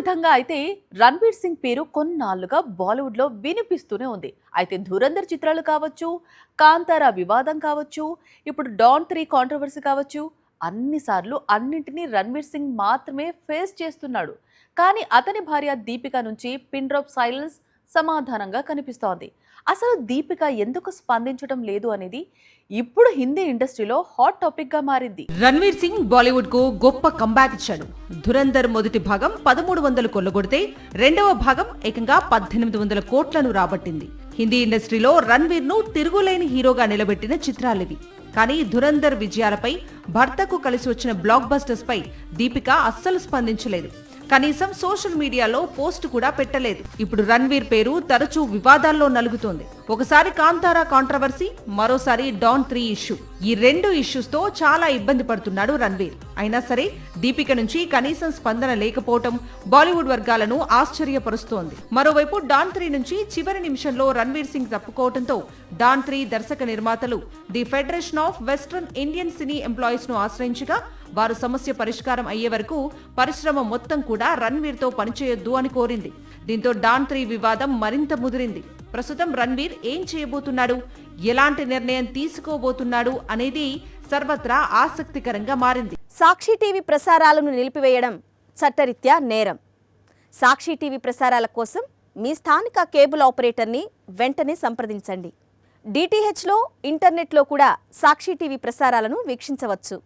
విధంగా అయితే రణ్వీర్ సింగ్ పేరు కొన్నాళ్లుగా బాలీవుడ్ లో వినిపిస్తూనే ఉంది. అయితే ధురంధర్ చిత్రాలు కావచ్చు, కాంతారా వివాదం కావచ్చు, ఇప్పుడు డాన్ 3 కాంట్రవర్సీ కావచ్చు, అన్నిసార్లు అన్నింటినీ రణ్వీర్ సింగ్ మాత్రమే ఫేస్ చేస్తున్నాడు. కానీ అతని భార్య దీపిక నుంచి పిన్ డ్రాప్ సైలెన్స్ సమాధానంగా కనిపిస్తోంది. అసలు దీపిక ఎందుకు స్పందించడం లేదు అనేది ఇప్పుడు హిందీ ఇండస్ట్రీలో హాట్ టాపిక్ గా మారింది. రణ్వీర్ సింగ్ బాలీవుడ్ కు గొప్ప కంబ్యాక్ ఇచ్చాడు. ధురంధర్ మొదటి భాగం 1300 కొల్లగొడితే రెండవ భాగం ఏకంగా 1800 కోట్లను రాబట్టింది. హిందీ ఇండస్ట్రీలో రణ్వీర్ ను తిరుగులేని హీరోగా నిలబెట్టిన చిత్రాలివి. కానీ ధురంధర్ విజయాలపై, భర్తకు కలిసి వచ్చిన బ్లాక్ బస్టర్స్ పై దీపిక అస్సలు స్పందించలేదు. కనీసం సోషల్ మీడియాలో పోస్ట్ కూడా పెట్టలేదు. ఇప్పుడు రణ్వీర్ పేరు తరచూ వివాదాల్లో నలుగుతోంది. ఒకసారి కాంతారా కాంట్రవర్సీ, మరోసారి డాన్ 3 ఇష్యూ. ఈ రెండు ఇష్యూస్ తో చాలా ఇబ్బంది పడుతున్నాడు రణ్వీర్. అయినా సరే దీపిక నుంచి కనీసం స్పందన లేకపోవటం బాలీవుడ్ వర్గాలను ఆశ్చర్యపరుస్తోంది. మరోవైపు డాన్ 3 నుంచి చివరి నిమిషంలో రణ్వీర్ సింగ్ తప్పుకోవడంతో డాన్ 3 దర్శక నిర్మాతలు the federation of western Indian cine employees ను ఆశ్రయించగా వారు సమస్య పరిష్కారం అయ్యే వరకు పరిశ్రమ మొత్తం కూడా రణ్వీర్ తో పనిచేయొద్దు అని కోరింది. దీంతో డాన్ 3 వివాదం మరింత ముదిరింది. ప్రస్తుతం రణ్వీర్ ఏం చేయబోతున్నాడు, ఎలాంటి నిర్ణయం తీసుకోబోతున్నాడు అనేది సర్వత్రా ఆసక్తికరంగా మారింది. సాక్షి టీవీ ప్రసారాలను నిలిపివేయడం చట్టరీత్యా నేరం. సాక్షి టీవీ ప్రసారాల కోసం మీ స్థానిక కేబుల్ ఆపరేటర్ని వెంటనే సంప్రదించండి. డిటిహెచ్లో, ఇంటర్నెట్లో కూడా సాక్షి టీవీ ప్రసారాలను వీక్షించవచ్చు.